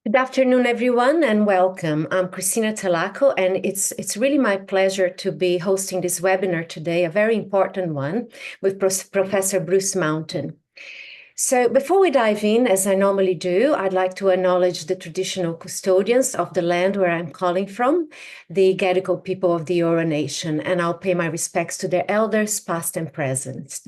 Good afternoon, everyone, and welcome. I'm Christina Talaco, and it's really my pleasure to be hosting this webinar today, a very important one, with Professor Bruce Mountain. So before we dive in, as I normally do, I'd like to acknowledge the traditional custodians of the land where I'm calling from, the Gadigal people of the Eora Nation, and I'll pay my respects to their elders, past and present.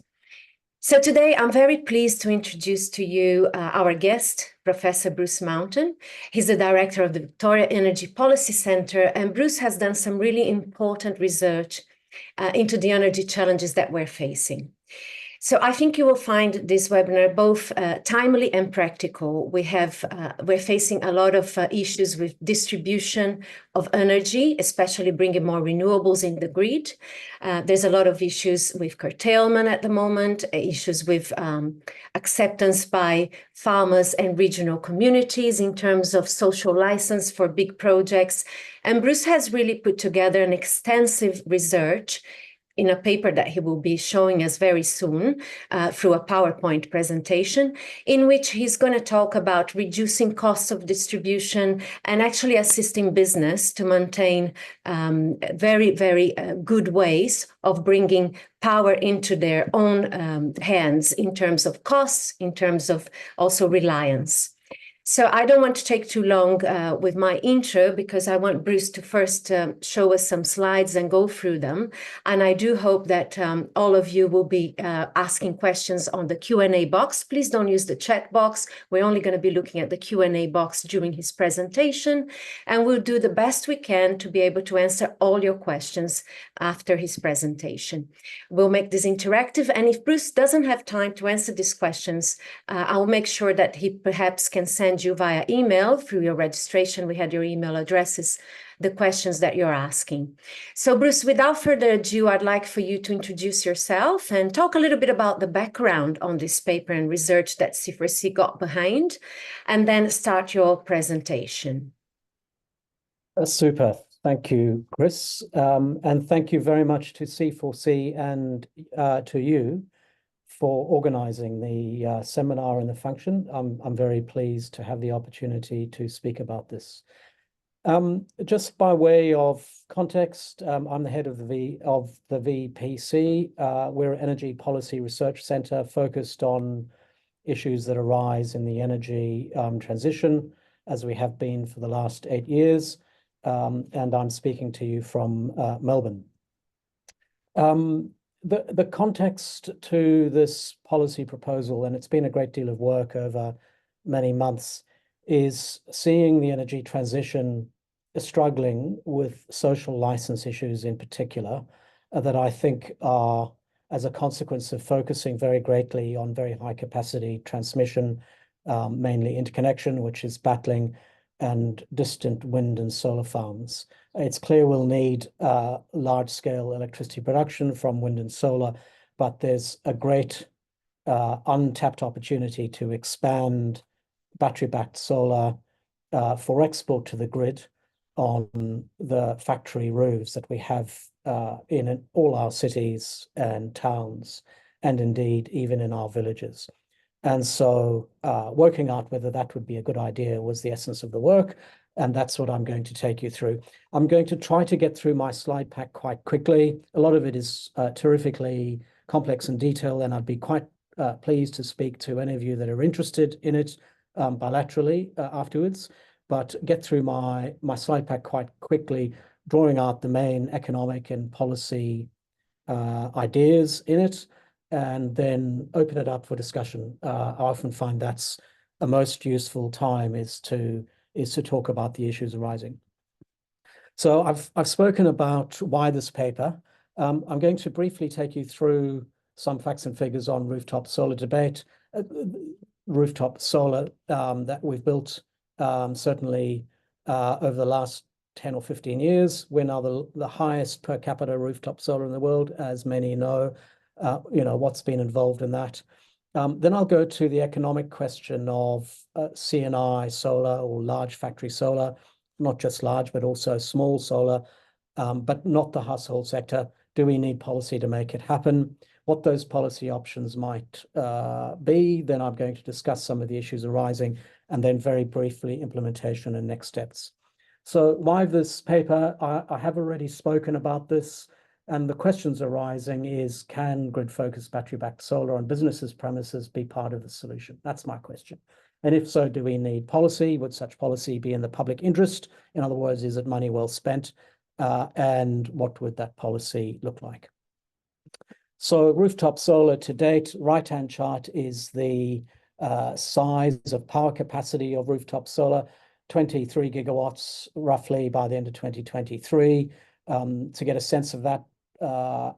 So today, I'm very pleased to introduce to you our guest, Professor Bruce Mountain. He's the director of the Victoria Energy Policy Centre, and Bruce has done some really important research into the energy challenges that we're facing. So I think you will find this webinar both timely and practical. We're facing a lot of issues with distribution of energy, especially bringing more renewables in the grid. There's a lot of issues with curtailment at the moment, issues with acceptance by farmers and regional communities in terms of social license for big projects. And Bruce has really put together an extensive research in a paper that he will be showing us very soon through a PowerPoint presentation, in which he's going to talk about reducing costs of distribution and actually assisting business to maintain very good ways of bringing power into their own hands in terms of costs, in terms of also reliance. So I don't want to take too long with my intro because I want Bruce to first show us some slides and go through them. And I do hope that all of you will be asking questions on the Q&A box. Please don't use the chat box. We're only going to be looking at the Q&A box during his presentation. And we'll do the best we can to be able to answer all your questions after his presentation. We'll make this interactive. And if Bruce doesn't have time to answer these questions, I'll make sure that he perhaps can send you via email through your registration. We had your email addresses, the questions that you're asking. So Bruce, without further ado, I'd like for you to introduce yourself and talk a little bit about the background on this paper and research that C4C got behind, and then start your presentation. Super. Thank you, Chris. And thank you very much to C4C and to you for organizing the seminar and the function. I'm very pleased to have the opportunity to speak about this. Just by way of context, I'm the head of the VPC. We're an energy policy research center focused on issues that arise in the energy transition, as we have been for the last 8 years. And I'm speaking to you from Melbourne. The context to this policy proposal, and it's been a great deal of work over many months, is seeing the energy transition struggling with social license issues in particular, that I think are, as a consequence of focusing very greatly on very high capacity transmission, mainly interconnection, which is battling, and distant wind and solar farms. It's clear we'll need large-scale electricity production from wind and solar, but there's a great untapped opportunity to expand battery-backed solar for export to the grid on the factory roofs that we have in all our cities and towns, and indeed even in our villages. And so working out whether that would be a good idea was the essence of the work. And that's what I'm going to take you through. I'm going to try to get through my slide pack quite quickly. A lot of it is terrifically complex and detailed, and I'd be quite pleased to speak to any of you that are interested in it bilaterally afterwards. But get through my slide pack quite quickly, drawing out the main economic and policy ideas in it, and then open it up for discussion. I often find that's a most useful time is to talk about the issues arising. So I've spoken about why this paper. I'm going to briefly take you through some facts and figures on rooftop solar debate, rooftop solar that we've built certainly over the last 10 or 15 years. We're now the highest per capita rooftop solar in the world, as many know. What's been involved in that. Then I'll go to the economic question of C&I solar or large factory solar, not just large, but also small solar, but not the household sector. Do we need policy to make it happen? What those policy options might be. Then I'm going to discuss some of the issues arising and then very briefly implementation and next steps. So why this paper? I have already spoken about this, and the questions arising is, can grid-focused battery-backed solar on businesses' premises be part of the solution? That's my question. And if so, do we need policy? Would such policy be in the public interest? In other words, is it money well spent? And what would that policy look like? So rooftop solar to date, right-hand chart is the size of power capacity of rooftop solar, 23 gigawatts roughly by the end of 2023. To get a sense of that,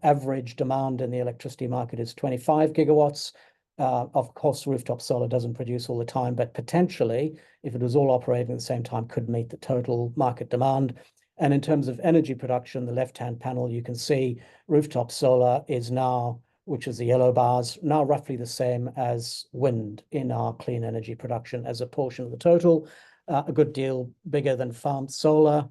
average demand in the electricity market is 25 gigawatts. Of course, rooftop solar doesn't produce all the time, but potentially, if it was all operating at the same time, could meet the total market demand. And in terms of energy production, the left-hand panel, you can see rooftop solar is now, which is the yellow bars, now roughly the same as wind in our clean energy production as a portion of the total. A good deal bigger than farmed solar,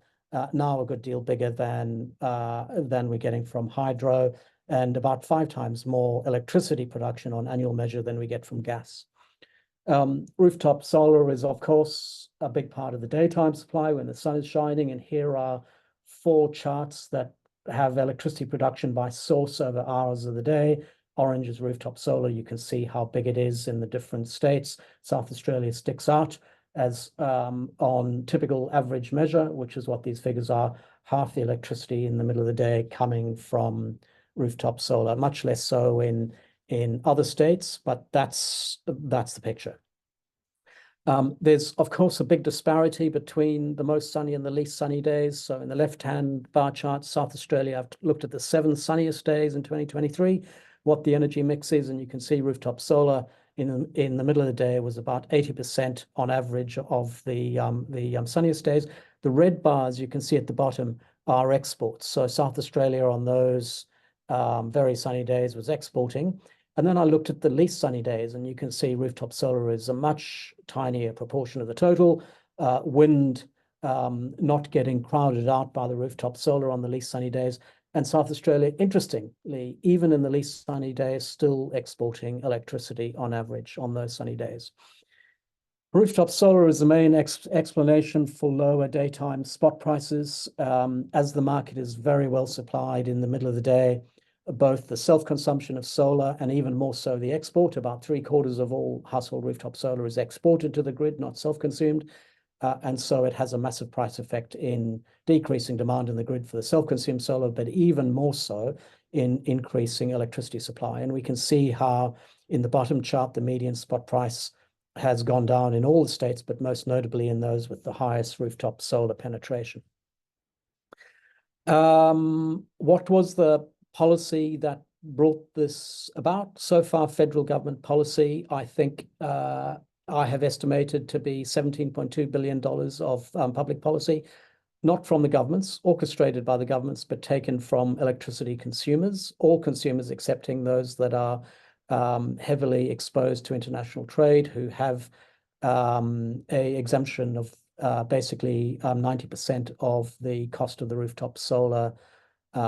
now a good deal bigger than we're getting from hydro, and about 5 times more electricity production on annual measure than we get from gas. Rooftop solar is, of course, a big part of the daytime supply when the sun is shining, and here are 4 charts that have electricity production by source over hours of the day. Orange is rooftop solar. You can see how big it is in the different states. South Australia sticks out as on typical average measure, which is what these figures are, half the electricity in the middle of the day coming from rooftop solar, much less so in other states, but that's the picture. There's, of course, a big disparity between the most sunny and the least sunny days. So in the left-hand bar chart, South Australia, I've looked at the 7 sunniest days in 2023, what the energy mix is, and you can see rooftop solar in the middle of the day was about 80% on average of the sunniest days. The red bars you can see at the bottom are exports. So South Australia on those very sunny days was exporting. And then I looked at the least sunny days, and you can see rooftop solar is a much tinier proportion of the total. Wind not getting crowded out by the rooftop solar on the least sunny days. And South Australia, interestingly, even in the least sunny days, still exporting electricity on average on those sunny days. Rooftop solar is the main explanation for lower daytime spot prices, as the market is very well supplied in the middle of the day. Both the self-consumption of solar and even more so the export, about 3/4 of all household rooftop solar is exported to the grid, not self-consumed. And so it has a massive price effect in decreasing demand in the grid for the self-consumed solar, but even more so in increasing electricity supply. And we can see how in the bottom chart, the median spot price has gone down in all the states, but most notably in those with the highest rooftop solar penetration. What was the policy that brought this about? So far, federal government policy, I think I have estimated to be $17.2 billion of public policy, not from the governments, orchestrated by the governments, but taken from electricity consumers, all consumers excepting those that are heavily exposed to international trade, who have a exemption of basically 90% of the cost of the rooftop solar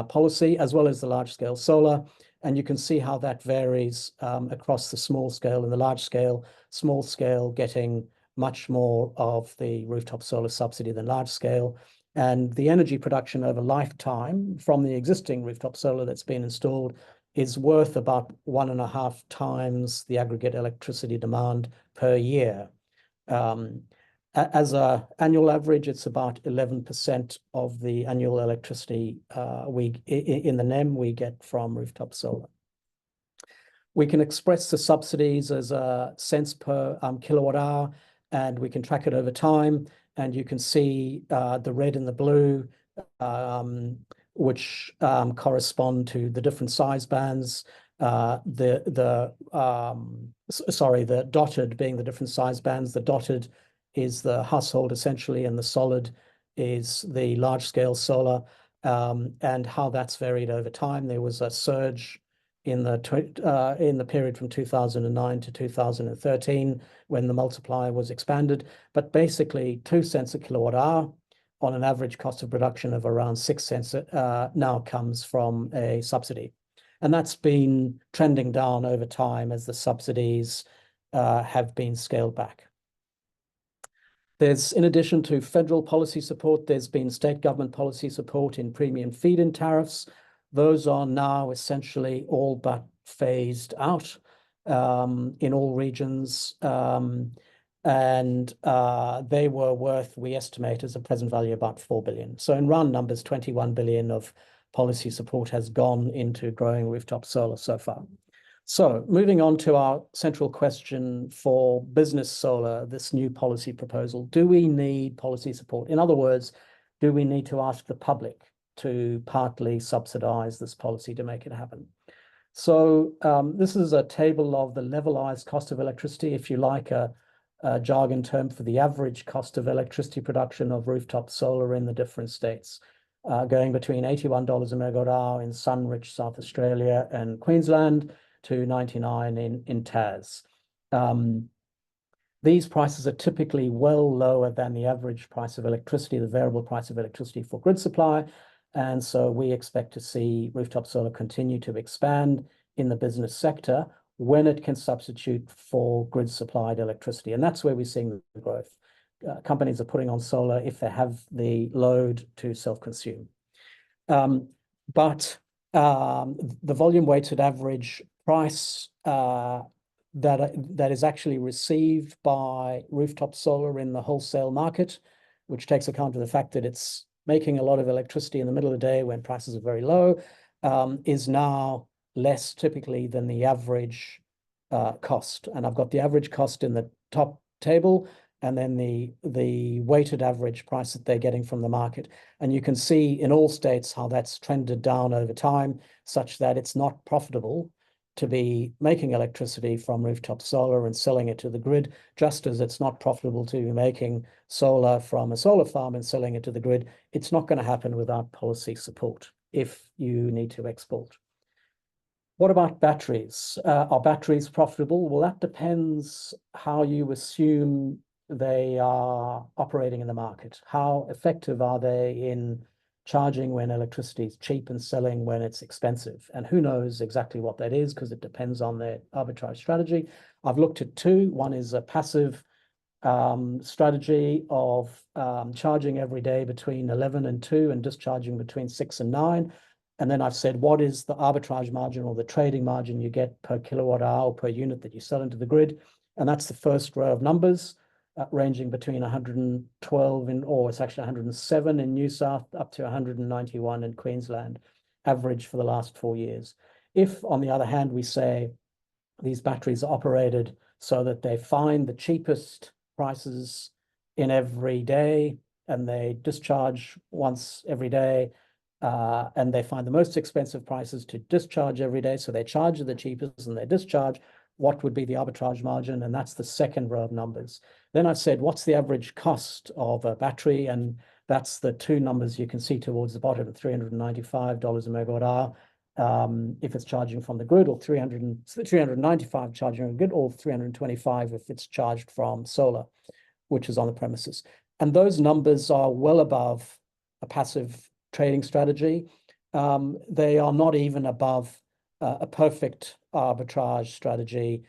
policy, as well as the large scale solar. And you can see how that varies across the small scale and the large scale. Small scale getting much more of the rooftop solar subsidy than large scale. And the energy production over lifetime from the existing rooftop solar that's been installed is worth about 1.5 times the aggregate electricity demand per year. As an annual average, it's about 11% of the annual electricity in the NEM we get from rooftop solar. We can express the subsidies as a cents per kilowatt hour, and we can track it over time. And you can see the red and the blue, which correspond to the different size bands. The dotted being the different size bands. The dotted is the household essentially, and the solid is the large scale solar, and how that's varied over time. There was a surge in the period from 2009 to 2013 when the multiplier was expanded, but basically 2 cents a kilowatt hour on an average cost of production of around 6 cents now comes from a subsidy. And that's been trending down over time as the subsidies have been scaled back. There's, in addition to federal policy support, there's been state government policy support in premium feed-in tariffs. Those are now essentially all but phased out in all regions. And they were worth, we estimate, as a present value, about 4 billion. So in round numbers, 21 billion of policy support has gone into growing rooftop solar so far. So moving on to our central question for business solar, this new policy proposal, do we need policy support? In other words, do we need to ask the public to partly subsidize this policy to make it happen? So this is a table of the levelized cost of electricity, if you like, a jargon term for the average cost of electricity production of rooftop solar in the different states, going between $81 a megawatt hour in sun-rich South Australia and Queensland to 99 in Tas. These prices are typically well lower than the average price of electricity, the variable price of electricity for grid supply. And so we expect to see rooftop solar continue to expand in the business sector when it can substitute for grid supplied electricity. And that's where we're seeing the growth. Companies are putting on solar if they have the load to self-consume. But the volume weighted average price that is actually received by rooftop solar in the wholesale market, which takes account of the fact that it's making a lot of electricity in the middle of the day when prices are very low, is now less typically than the average cost. And I've got the average cost in the top table, and then the weighted average price that they're getting from the market. And you can see in all states how that's trended down over time, such that it's not profitable to be making electricity from rooftop solar and selling it to the grid, just as it's not profitable to be making solar from a solar farm and selling it to the grid. It's not going to happen without policy support if you need to export. What about batteries? Are batteries profitable? Well, that depends how you assume they are operating in the market. How effective are they in charging when electricity is cheap and selling when it's expensive? And who knows exactly what that is, because it depends on their arbitrage strategy. I've looked at two. One is a passive strategy of charging every day between 11 and 2 and discharging between 6 and 9. And then I've said, what is the arbitrage margin or the trading margin you get per kilowatt hour or per unit that you sell into the grid? And that's the first row of numbers, ranging between 112 or it's actually 107 in New South up to 191 in Queensland, average for the last 4 years. If, on the other hand, we say these batteries are operated so that they find the cheapest prices in every day and they discharge once every day, and they find the most expensive prices to discharge every day, so they charge the cheapest and they discharge, what would be the arbitrage margin? And that's the second row of numbers. Then I've said, what's the average cost of a battery? And that's the two numbers you can see towards the bottom, $395 a megawatt hour if it's charging from the grid, or 395 charging from the grid, or 325 if it's charged from solar, which is on the premises. And those numbers are well above a passive trading strategy. They are not even above a perfect arbitrage strategy,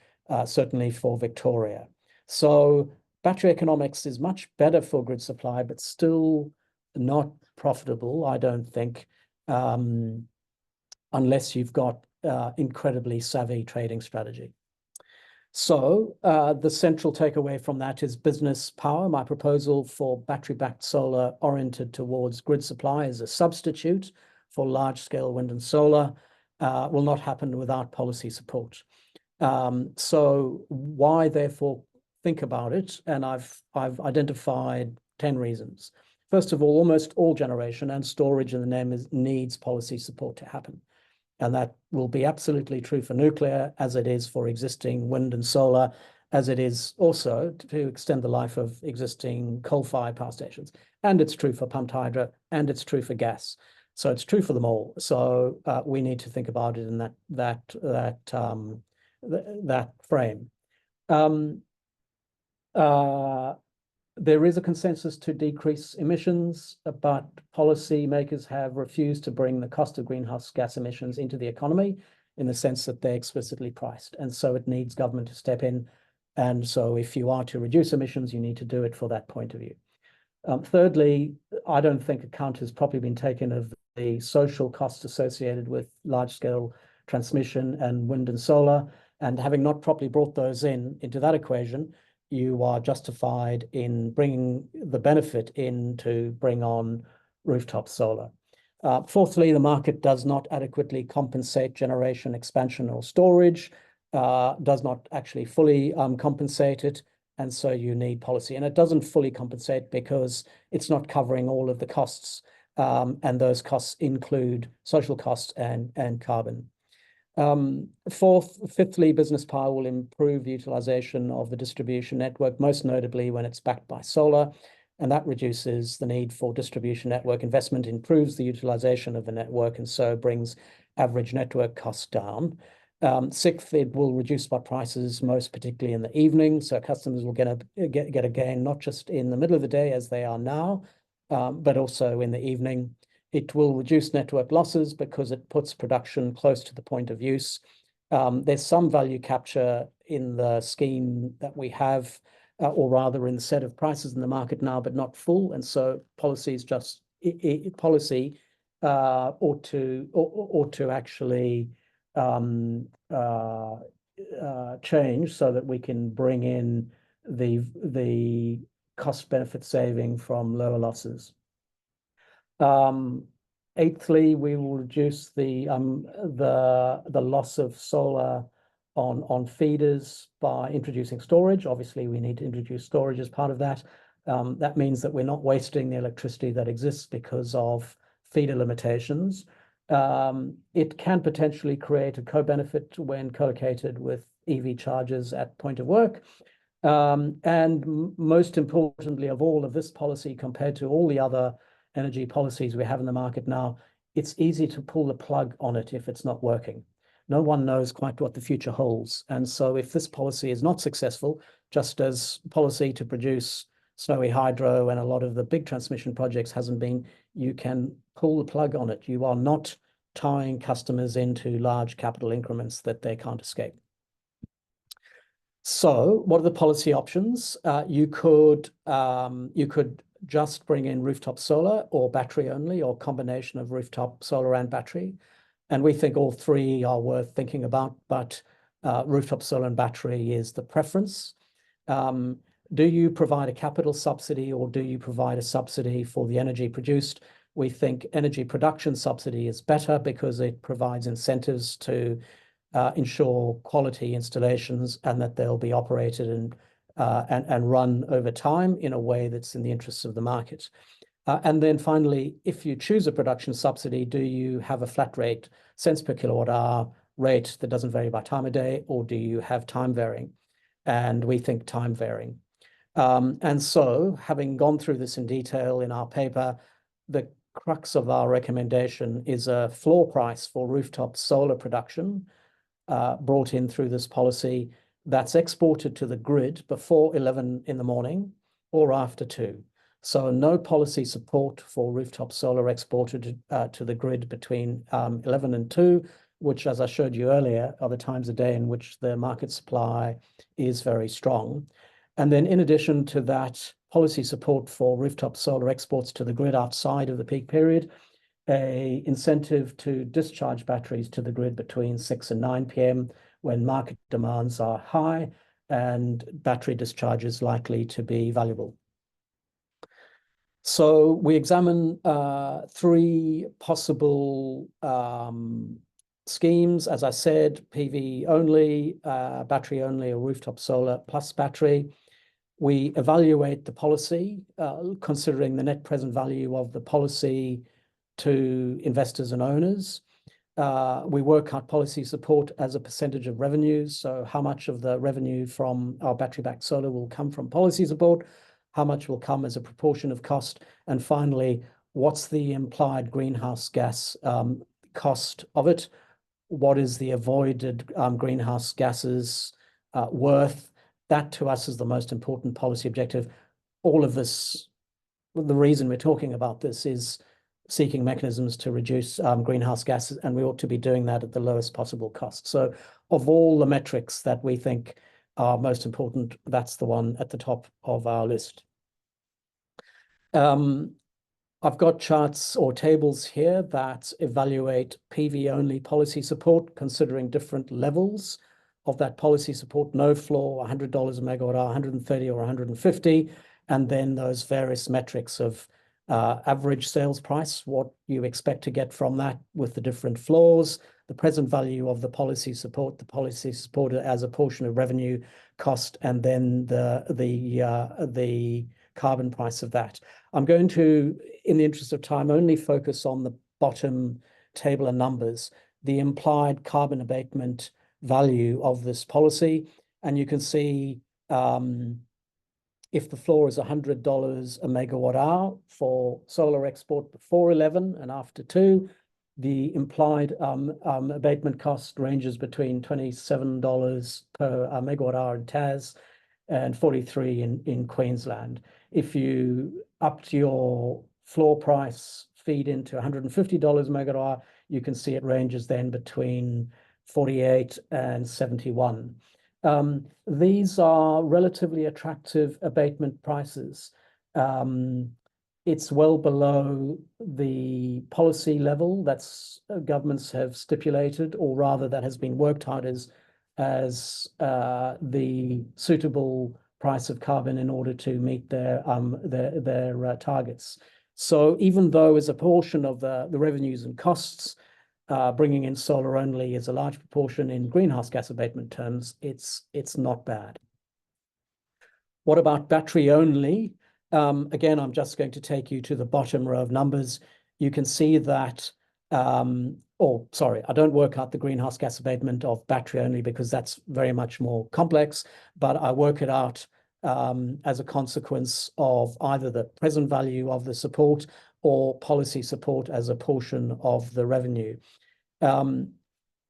certainly for Victoria. So battery economics is much better for grid supply, but still not profitable, I don't think, unless you've got incredibly savvy trading strategy. So the central takeaway from that is business power. My proposal for battery-backed solar oriented towards grid supply as a substitute for large-scale wind and solar will not happen without policy support. So why, therefore, think about it? And I've identified 10 reasons. First of all, almost all generation and storage in the name needs policy support to happen. And that will be absolutely true for nuclear, as it is for existing wind and solar, as it is also to extend the life of existing coal-fired power stations. And it's true for pumped hydro, and it's true for gas. So it's true for them all. So we need to think about it in that frame. There is a consensus to decrease emissions, but policymakers have refused to bring the cost of greenhouse gas emissions into the economy in the sense that they're explicitly priced. And so it needs government to step in And so if you are to reduce emissions, you need to do it for that point of view. Thirdly, I don't think account has properly been taken of the social costs associated with large-scale transmission and wind and solar. And having not properly brought those into that equation, you are justified in bringing the benefit in to bring on rooftop solar. Fourthly, the market does not adequately compensate generation expansion or storage, does not actually fully compensate it. And so you need policy. And it doesn't fully compensate because it's not covering all of the costs. And those costs include social costs and carbon. Fifthly, business power will improve the utilization of the distribution network, most notably when it's backed by solar. And that reduces the need for distribution network investment, improves the utilization of the network, and so brings average network costs down. Sixth, it will reduce spot prices, most particularly in the evening. So customers will get a gain, not just in the middle of the day as they are now, but also in the evening. It will reduce network losses because it puts production close to the point of use. There's some value capture in the scheme that we have, or rather in the set of prices in the market now, but not full. And so policies just policy ought to actually change so that we can bring in the cost benefit saving from lower losses. Eighthly, we will reduce the loss of solar on feeders by introducing storage. Obviously, we need to introduce storage as part of that. That means that we're not wasting the electricity that exists because of feeder limitations. It can potentially create a co-benefit when co-located with EV chargers at point of work. And most importantly of all of this policy, compared to all the other energy policies we have in the market now, it's easy to pull the plug on it if it's not working. No one knows quite what the future holds. And so if this policy is not successful, just as policy to produce snowy hydro and a lot of the big transmission projects hasn't been, you can pull the plug on it. You are not tying customers into large capital increments that they can't escape. So what are the policy options? You could just bring in rooftop solar or battery only, or combination of rooftop solar and battery. And we think all three are worth thinking about, but rooftop solar and battery is the preference. Do you provide a capital subsidy or do you provide a subsidy for the energy produced? We think energy production subsidy is better because it provides incentives to ensure quality installations and that they'll be operated and run over time in a way that's in the interests of the market. And then finally, if you choose a production subsidy, do you have a flat rate, cents per kilowatt hour rate that doesn't vary by time of day, or do you have time varying? And we think time varying. And so, having gone through this in detail in our paper, the crux of our recommendation is a floor price for rooftop solar production brought in through this policy that's exported to the grid before 11 in the morning or after 2. So no policy support for rooftop solar exported to the grid between 11 and 2, which, as I showed you earlier, are the times of day in which the market supply is very strong. And then in addition to that, policy support for rooftop solar exports to the grid outside of the peak period, an incentive to discharge batteries to the grid between 6 and 9 p.m. when market demands are high and battery discharge is likely to be valuable. So we examine 3 possible schemes, as I said, PV only, battery only, or rooftop solar plus battery. We evaluate the policy, considering the net present value of the policy to investors and owners. We work out policy support as a percentage of revenues. So how much of the revenue from our battery-backed solar will come from policy support? How much will come as a proportion of cost? And finally, what's the implied greenhouse gas cost of it? What is the avoided greenhouse gases worth? That to us is the most important policy objective. All of this, the reason we're talking about this is seeking mechanisms to reduce greenhouse gases, and we ought to be doing that at the lowest possible cost. So of all the metrics that we think are most important, that's the one at the top of our list. I've got charts or tables here that evaluate PV-only policy support, considering different levels of that policy support, no floor, $100 a megawatt hour, 130 or 150, and then those various metrics of average sales price, what you expect to get from that with the different floors, the present value of the policy support as a portion of revenue cost, and then the carbon price of that. I'm going to, in the interest of time, only focus on the bottom table of numbers, the implied carbon abatement value of this policy. And you can see if the floor is $100 a megawatt hour for solar export before 11 and after 2, the implied abatement cost ranges between $27 per megawatt hour in Tas and 43 in Queensland. If you upped your floor price feed into $150 megawatt hour, you can see it ranges then between 48 and 71. These are relatively attractive abatement prices. It's well below the policy level that's governments have stipulated, or rather that has been worked out as the suitable price of carbon in order to meet their targets. So even though as a portion of the revenues and costs, bringing in solar only is a large proportion in greenhouse gas abatement terms, it's not bad. What about battery only? Again, I'm just going to take you to the bottom row of numbers. You can see that, sorry, I don't work out the greenhouse gas abatement of battery only because that's very much more complex, but I work it out as a consequence of either the present value of the support or policy support as a portion of the revenue.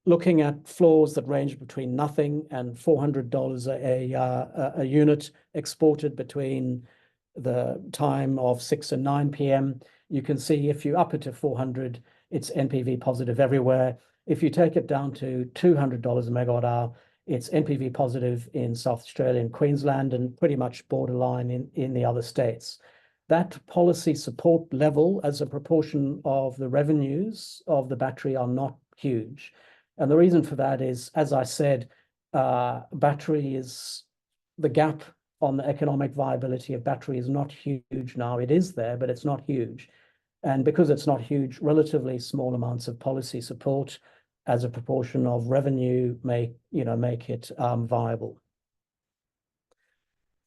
Looking at floors that range between nothing and $400 a unit exported between the time of 6 and 9 p.m. You can see if you up it to 400, it's NPV positive everywhere. If you take it down to $200 a megawatt hour, it's NPV positive in South Australia and Queensland and pretty much borderline in the other states. That policy support level as a proportion of the revenues of the battery are not huge. And the reason for that is, as I said, battery is the gap on the economic viability of battery is not huge now. It is there, but it's not huge. And because it's not huge, relatively small amounts of policy support as a proportion of revenue make it viable.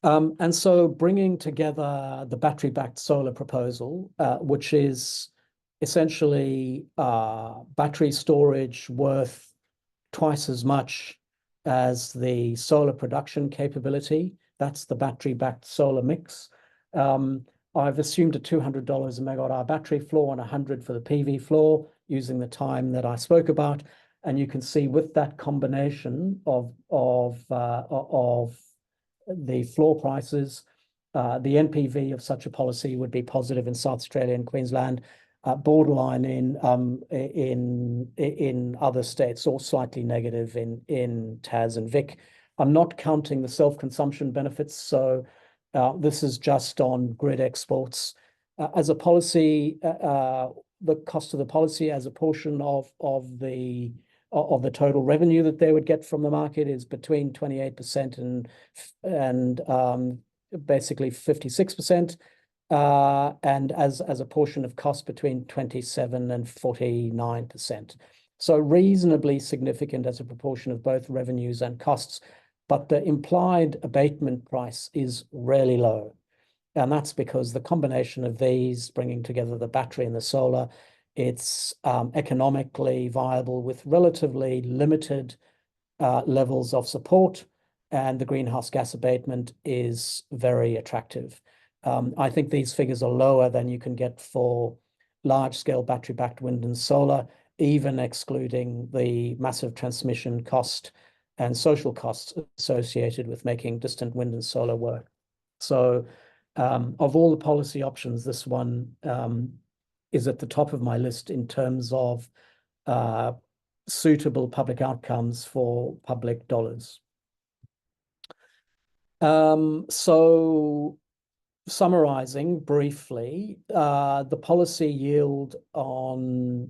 And so bringing together the battery-backed solar proposal, which is essentially battery storage worth twice as much as the solar production capability. That's the battery-backed solar mix. I've assumed a $200 a megawatt hour battery floor and 100 for the PV floor using the time that I spoke about. And you can see with that combination of the floor prices, the NPV of such a policy would be positive in South Australia and Queensland, borderline in other states, or slightly negative in Tas and Vic. I'm not counting the self-consumption benefits, so this is just on grid exports. As a policy, the cost of the policy as a portion of the total revenue that they would get from the market is between 28% and basically 56%, and as a portion of cost between 27 and 49%. So reasonably significant as a proportion of both revenues and costs, but the implied abatement price is really low. And that's because the combination of these, bringing together the battery and the solar, it's economically viable with relatively limited levels of support, and the greenhouse gas abatement is very attractive. I think these figures are lower than you can get for large-scale battery-backed wind and solar, even excluding the massive transmission cost and social costs associated with making distant wind and solar work. So of all the policy options, this one is at the top of my list in terms of suitable public outcomes for public dollars. So summarizing briefly, the policy yield on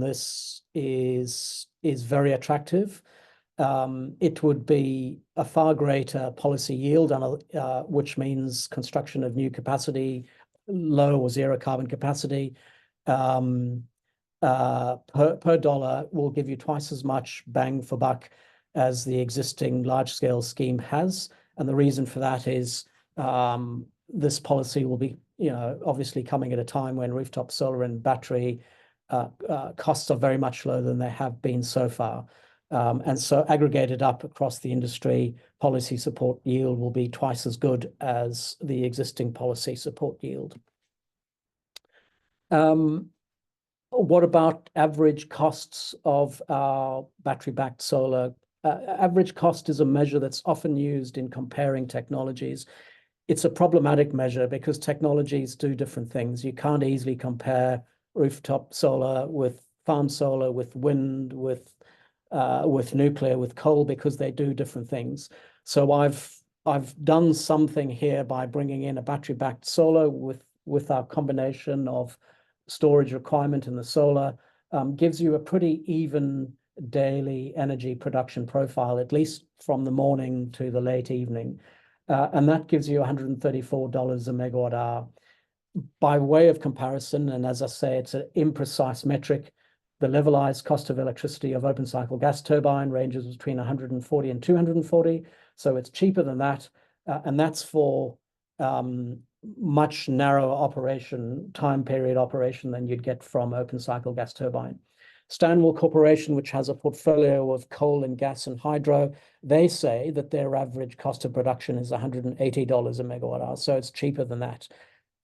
this is very attractive. It would be a far greater policy yield, which means construction of new capacity, low or zero carbon capacity, per dollar will give you twice as much bang for buck as the existing large-scale scheme has. And the reason for that is this policy will be, obviously coming at a time when rooftop solar and battery costs are very much lower than they have been so far. And so aggregated up across the industry, policy support yield will be twice as good as the existing policy support yield. What about average costs of our battery-backed solar? Average cost is a measure that's often used in comparing technologies. It's a problematic measure because technologies do different things. You can't easily compare rooftop solar with farm solar, with wind, with nuclear, with coal, because they do different things. So I've done something here by bringing in a battery-backed solar with our combination of storage requirement in the solar, gives you a pretty even daily energy production profile, at least from the morning to the late evening. And that gives you $134 a megawatt hour. By way of comparison, and as I say, it's an imprecise metric, the levelized cost of electricity of open cycle gas turbine ranges between 140 and 240. So it's cheaper than that. And that's for much narrower time period operation than you'd get from open cycle gas turbine. Stanwell Corporation, which has a portfolio of coal and gas and hydro, they say that their average cost of production is $180 a megawatt hour. So it's cheaper than that.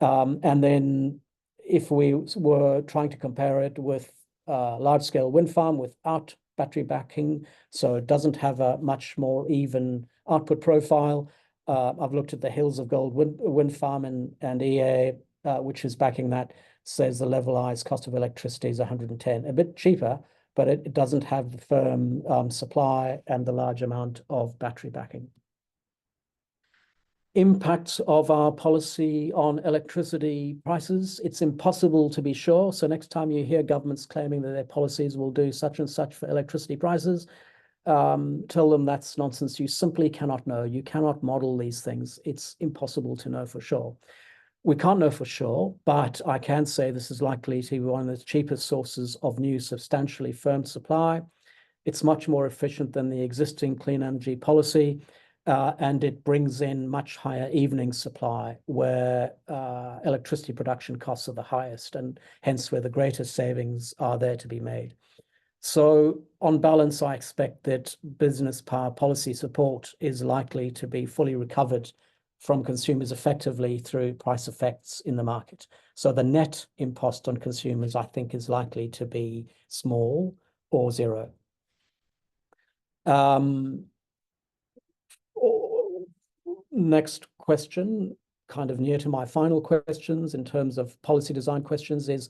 And then if we were trying to compare it with large scale wind farm without battery backing, so it doesn't have a much more even output profile. I've looked at the Hills of Gold wind farm, and EA, which is backing that, says the levelized cost of electricity is 110, a bit cheaper, but it doesn't have the firm supply and the large amount of battery backing. Impacts of our policy on electricity prices, it's impossible to be sure. So next time you hear governments claiming that their policies will do such and such for electricity prices, tell them that's nonsense. You simply cannot know. You cannot model these things. It's impossible to know for sure. We can't know for sure, but I can say this is likely to be one of the cheapest sources of new substantially firm supply. It's much more efficient than the existing clean energy policy, and it brings in much higher evening supply where electricity production costs are the highest, and hence where the greatest savings are there to be made. So on balance, I expect that business power policy support is likely to be fully recovered from consumers effectively through price effects in the market. So the net impost on consumers, I think, is likely to be small or zero. Next question, kind of near to my final questions in terms of policy design questions, is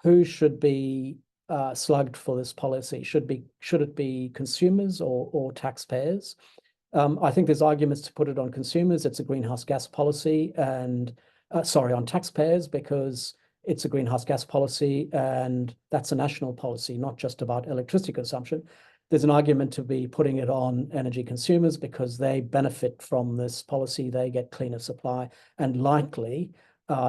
who should be slugged for this policy? Should it be consumers or taxpayers? I think there's arguments to put it on consumers. It's a greenhouse gas policy, and on taxpayers, because it's a greenhouse gas policy, and that's a national policy, not just about electricity consumption. There's an argument to be putting it on energy consumers because they benefit from this policy. They get cleaner supply and likely,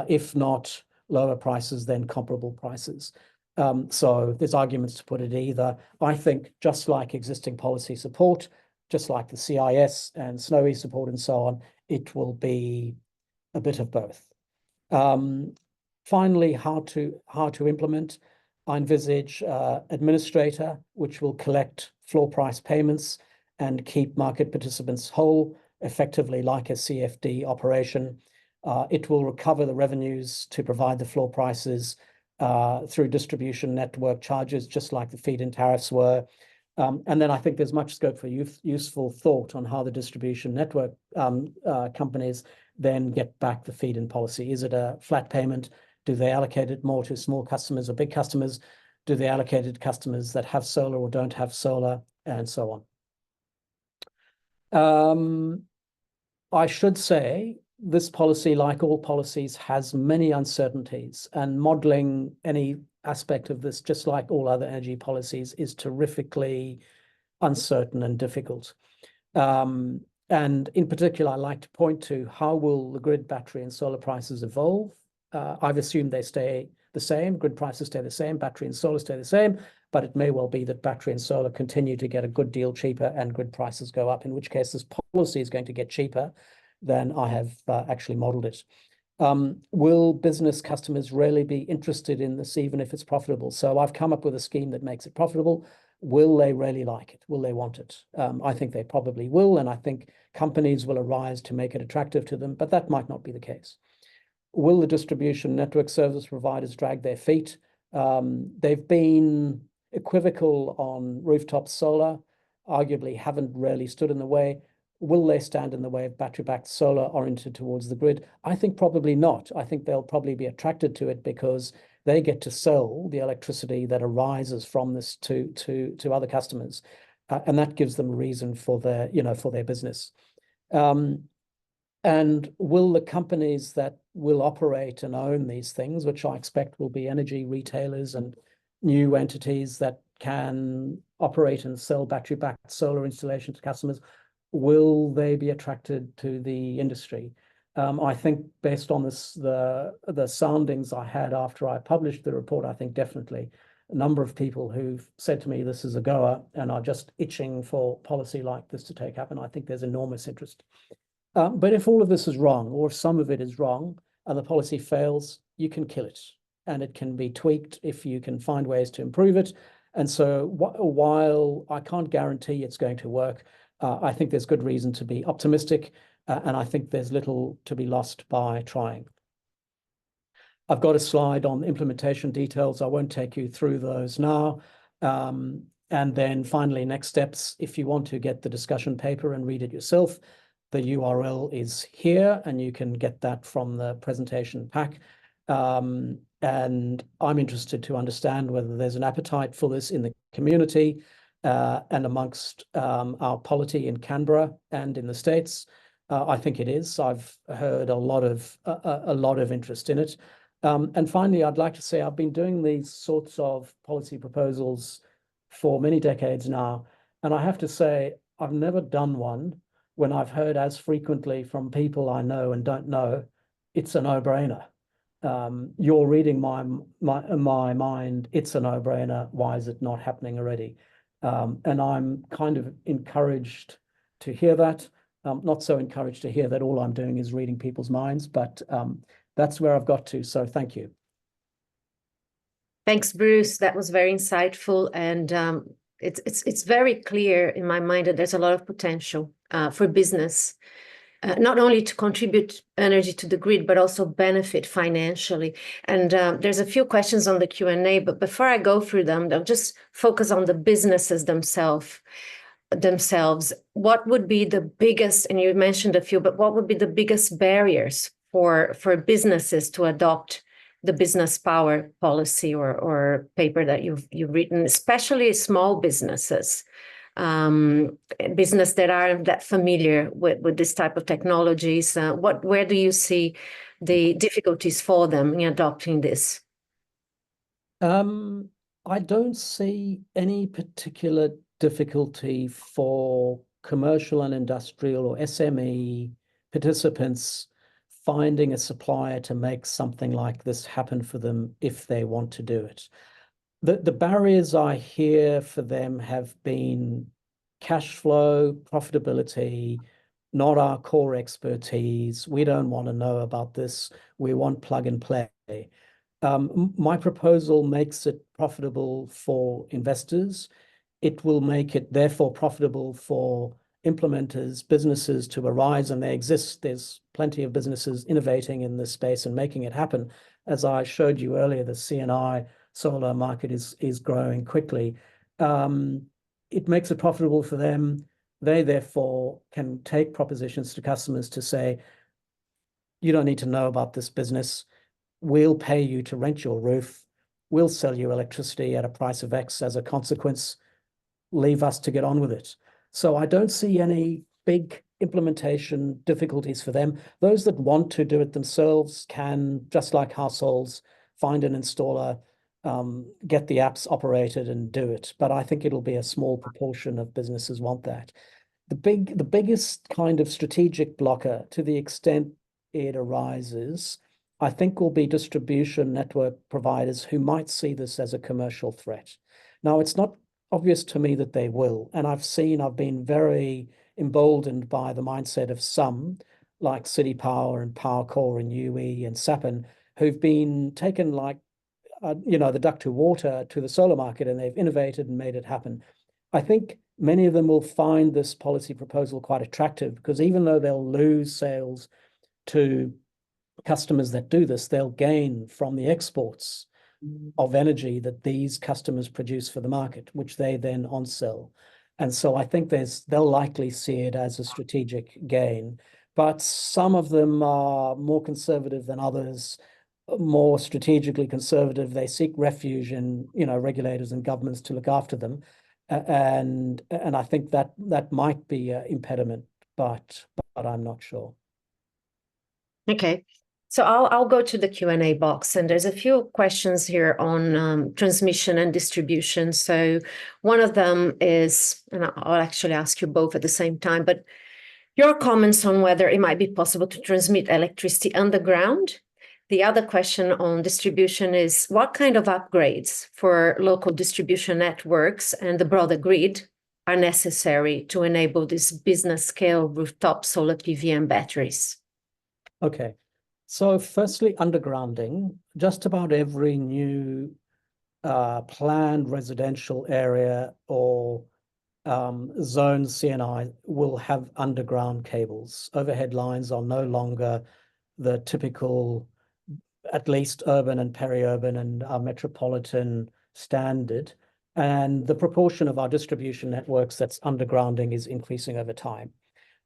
if not lower prices, then comparable prices. So there's arguments to put it either. I think just like existing policy support, just like the CIS and Snowy support and so on, it will be a bit of both. Finally, how to implement. I envisage administrator, which will collect floor price payments and keep market participants whole, effectively like a CFD operation. It will recover the revenues to provide the floor prices through distribution network charges, just like the feed-in tariffs were. And then I think there's much scope for useful thought on how the distribution network companies then get back the feed-in policy. Is it a flat payment? Do they allocate it more to small customers or big customers? Do they allocate it to customers that have solar or don't have solar, and so on? I should say this policy, like all policies, has many uncertainties, and modeling any aspect of this, just like all other energy policies, is terrifically uncertain and difficult. And in particular, I like to point to how will the grid, battery, and solar prices evolve. I've assumed they stay the same, grid prices stay the same, battery and solar stay the same, but it may well be that battery and solar continue to get a good deal cheaper and grid prices go up, in which case this policy is going to get cheaper than I have actually modeled it. Will business customers really be interested in this, even if it's profitable? So I've come up with a scheme that makes it profitable. Will they really like it? Will they want it? I think they probably will, and I think companies will arise to make it attractive to them, but that might not be the case. Will the distribution network service providers drag their feet? They've been equivocal on rooftop solar, arguably haven't really stood in the way. Will they stand in the way of battery-backed solar oriented towards the grid? I think probably not. I think they'll probably be attracted to it because they get to sell the electricity that arises from this to other customers, and that gives them a reason for their business. And will the companies that will operate and own these things, which I expect will be energy retailers and new entities that can operate and sell battery-backed solar installations to customers, will they be attracted to the industry? I think based on the soundings I had after I published the report, I think definitely a number of people who've said to me this is a goer and are just itching for policy like this to take up, and I think there's enormous interest. But if all of this is wrong, or if some of it is wrong, and the policy fails, you can kill it, and it can be tweaked if you can find ways to improve it. And so while I can't guarantee it's going to work, I think there's good reason to be optimistic, and I think there's little to be lost by trying. I've got a slide on implementation details. I won't take you through those now. And then finally, next steps. If you want to get the discussion paper and read it yourself, the URL is here, and you can get that from the presentation pack. And I'm interested to understand whether there's an appetite for this in the community and amongst our polity in Canberra and in the States. I think it is. I've heard a lot of interest in it. And finally, I'd like to say I've been doing these sorts of policy proposals for many decades now, and I have to say I've never done one when I've heard as frequently from people I know and don't know, it's a no-brainer. You're reading my mind, it's a no-brainer. Why is it not happening already? And I'm kind of encouraged to hear that. Not so encouraged to hear that all I'm doing is reading people's minds, but that's where I've got to. So thank you. Thanks, Bruce. That was very insightful, and it's very clear in my mind that there's a lot of potential for business, not only to contribute energy to the grid, but also benefit financially. And there's a few questions on the Q&A, but before I go through them, I'll just focus on the businesses themselves. What would be the biggest, and you mentioned a few, but what would be the biggest barriers for businesses to adopt the business power policy or paper that you've written, especially small businesses, business that aren't that familiar with this type of technologies? Where do you see the difficulties for them in adopting this? I don't see any particular difficulty for commercial and industrial or SME participants finding a supplier to make something like this happen for them if they want to do it. The barriers I hear for them have been cash flow, profitability, not our core expertise. We don't want to know about this. We want plug and play. My proposal makes it profitable for investors. It will make it therefore profitable for implementers, businesses to arise, and they exist. There's plenty of businesses innovating in this space and making it happen. As I showed you earlier, the C&I solar market is growing quickly. It makes it profitable for them. They therefore can take propositions to customers to say, you don't need to know about this business. We'll pay you to rent your roof. We'll sell you electricity at a price of X as a consequence. Leave us to get on with it. So I don't see any big implementation difficulties for them. Those that want to do it themselves can, just like households, find an installer, get the apps operated and do it. But I think it'll be a small proportion of businesses want that. The biggest kind of strategic blocker, to the extent it arises, I think will be distribution network providers who might see this as a commercial threat. Now, it's not obvious to me that they will, and I've been very emboldened by the mindset of some, like City Power and PowerCore and UE and Sapin, who've been taken like the duck to water to the solar market, and they've innovated and made it happen. I think many of them will find this policy proposal quite attractive, because even though they'll lose sales to customers that do this, they'll gain from the exports of energy that these customers produce for the market, which they then on-sell. And so I think they'll likely see it as a strategic gain. But some of them are more conservative than others, more strategically conservative. They seek refuge in, regulators and governments to look after them. And I think that might be an impediment, but I'm not sure. Okay. So I'll go to the Q&A box, and there's a few questions here on transmission and distribution. So one of them is, and I'll actually ask you both at the same time, but your comments on whether it might be possible to transmit electricity underground. The other question on distribution is, what kind of upgrades for local distribution networks and the broader grid are necessary to enable this business scale rooftop solar PV and batteries? Okay. So firstly, undergrounding. Just about every new planned residential area or zone CNI will have underground cables. Overhead lines are no longer the typical, at least urban and peri-urban and metropolitan standard. And the proportion of our distribution networks that's undergrounding is increasing over time.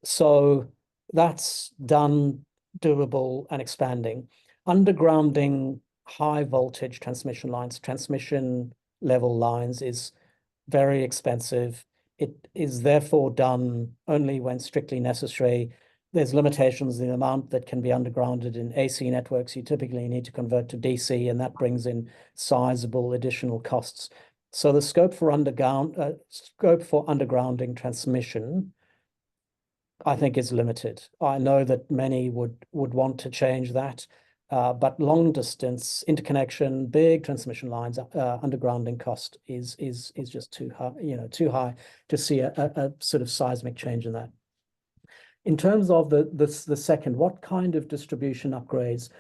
So that's done, doable, and expanding. Undergrounding high voltage transmission lines, transmission level lines, is very expensive. It is therefore done only when strictly necessary. There's limitations in the amount that can be undergrounded in AC networks. You typically need to convert to DC, and that brings in sizable additional costs. So the scope for undergrounding transmission, I think, is limited. I know that many would want to change that, but long distance interconnection, big transmission lines, undergrounding cost is just too high to see a sort of seismic change in that. In terms of the second, what kind of distribution upgrades?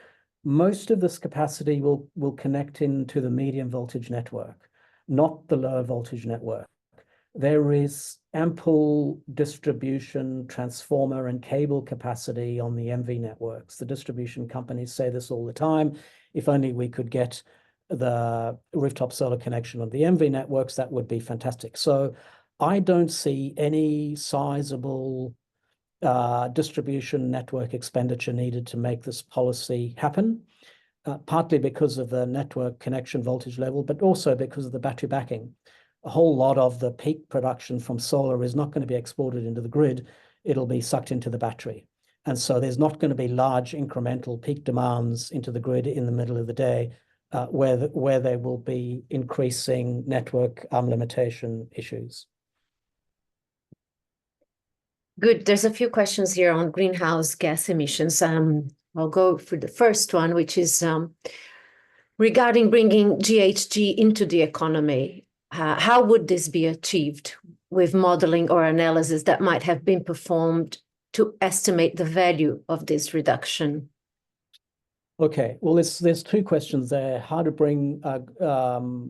Most of this capacity will connect into the medium voltage network, not the low voltage network. There is ample distribution, transformer, and cable capacity on the MV networks. The distribution companies say this all the time. If only we could get the rooftop solar connection on the MV networks, that would be fantastic. So I don't see any sizable distribution network expenditure needed to make this policy happen, partly because of the network connection voltage level, but also because of the battery backing. A whole lot of the peak production from solar is not going to be exported into the grid. It'll be sucked into the battery. And so there's not going to be large incremental peak demands into the grid in the middle of the day, where there will be increasing network limitation issues. Good. There's a few questions here on greenhouse gas emissions. I'll go for the first one, which is regarding bringing GHG into the economy. How would this be achieved with modeling or analysis that might have been performed to estimate the value of this reduction? Okay, well, there's two questions there. How to bring the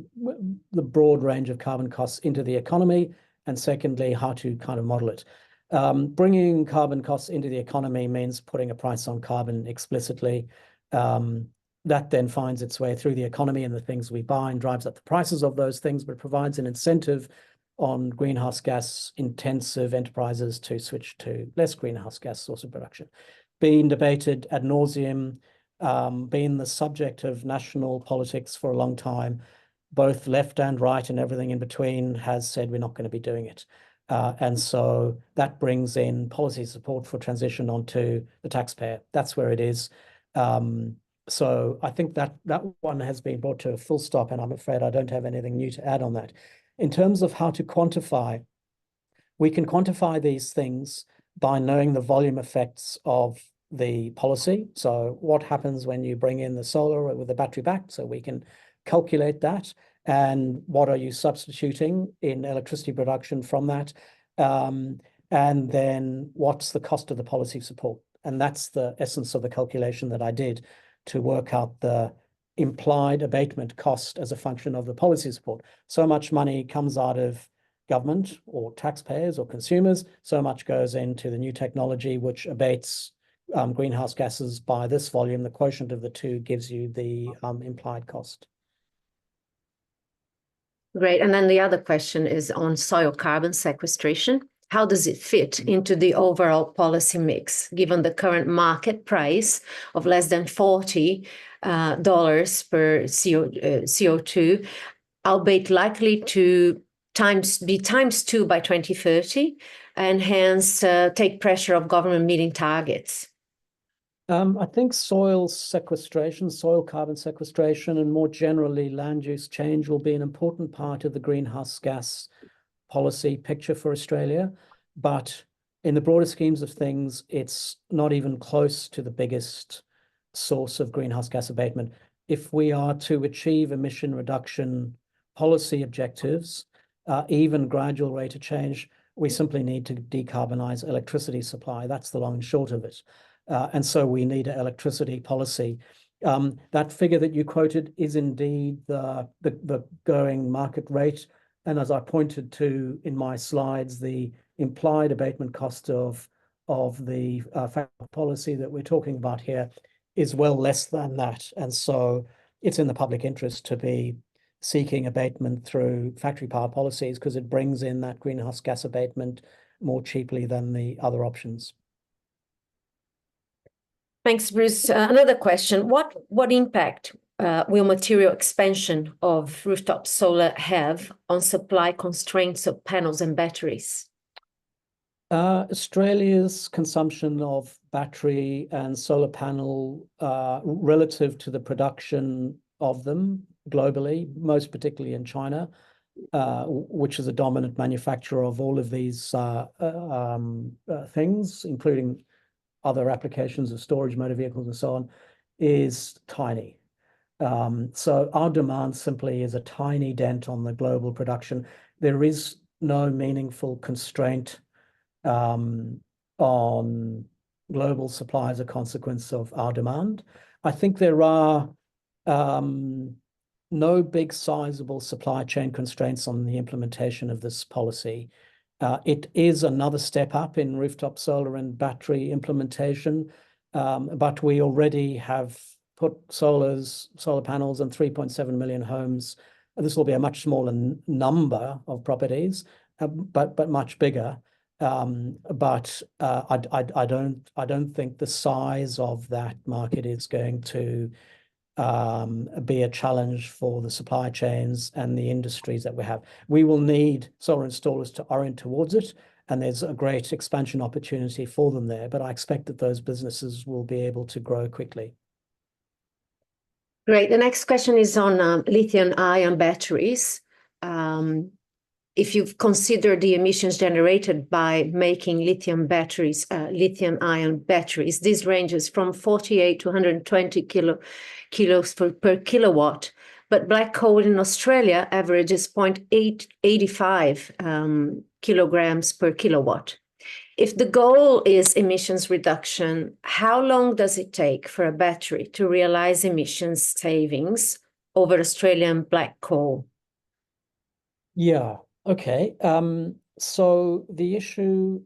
broad range of carbon costs into the economy, and secondly, how to kind of model it. Bringing carbon costs into the economy means putting a price on carbon explicitly. That then finds its way through the economy and the things we buy and drives up the prices of those things, but provides an incentive on greenhouse gas intensive enterprises to switch to less greenhouse gas source of production. Being debated ad nauseum, been the subject of national politics for a long time. Both left and right and everything in between has said we're not going to be doing it. And so that brings in policy support for transition onto the taxpayer. That's where it is. So I think that one has been brought to a full stop, and I'm afraid I don't have anything new to add on that. In terms of how to quantify, we can quantify these things by knowing the volume effects of the policy. So what happens when you bring in the solar with the battery back? So we can calculate that. And what are you substituting in electricity production from that? And then what's the cost of the policy support? And that's the essence of the calculation that I did to work out the implied abatement cost as a function of the policy support. So much money comes out of government or taxpayers or consumers, so much goes into the new technology, which abates greenhouse gases by this volume. The quotient of the two gives you the implied cost. Great. And then the other question is on soil carbon sequestration. How does it fit into the overall policy mix, given the current market price of less than $40 per CO2, albeit likely to be times 2 by 2030, and hence take pressure off government meeting targets? I think soil sequestration, soil carbon sequestration, and more generally land use change will be an important part of the greenhouse gas policy picture for Australia. But in the broader schemes of things, it's not even close to the biggest source of greenhouse gas abatement. If we are to achieve emission reduction policy objectives, even gradual rate of change, we simply need to decarbonize electricity supply. That's the long and short of it. And so we need an electricity policy. That figure that you quoted is indeed the going market rate. And as I pointed to in my slides, the implied abatement cost of the policy that we're talking about here is well less than that. And so it's in the public interest to be seeking abatement through factory power policies because it brings in that greenhouse gas abatement more cheaply than the other options. Thanks, Bruce. Another question. What impact will material expansion of rooftop solar have on supply constraints of panels and batteries? Australia's consumption of battery and solar panel relative to the production of them globally, most particularly in China, which is a dominant manufacturer of all of these things, including other applications of storage, motor vehicles, and so on, is tiny. So our demand simply is a tiny dent on the global production. There is no meaningful constraint on global supply as a consequence of our demand. I think there are no big sizable supply chain constraints on the implementation of this policy. It is another step up in rooftop solar and battery implementation, but we already have put solar panels on 3.7 million homes. This will be a much smaller number of properties, but much bigger. But I don't think the size of that market is going to be a challenge for the supply chains and the industries that we have. We will need solar installers to orient towards it, and there's a great expansion opportunity for them there. But I expect that those businesses will be able to grow quickly. Great. The next question is on lithium-ion batteries. If you've considered the emissions generated by making lithium-ion batteries, this ranges from 48 to 120 kilos per kilowatt. But black coal in Australia averages 0.85 kilograms per kilowatt. If the goal is emissions reduction, how long does it take for a battery to realize emissions savings over Australian black coal? Yeah. Okay. So the issue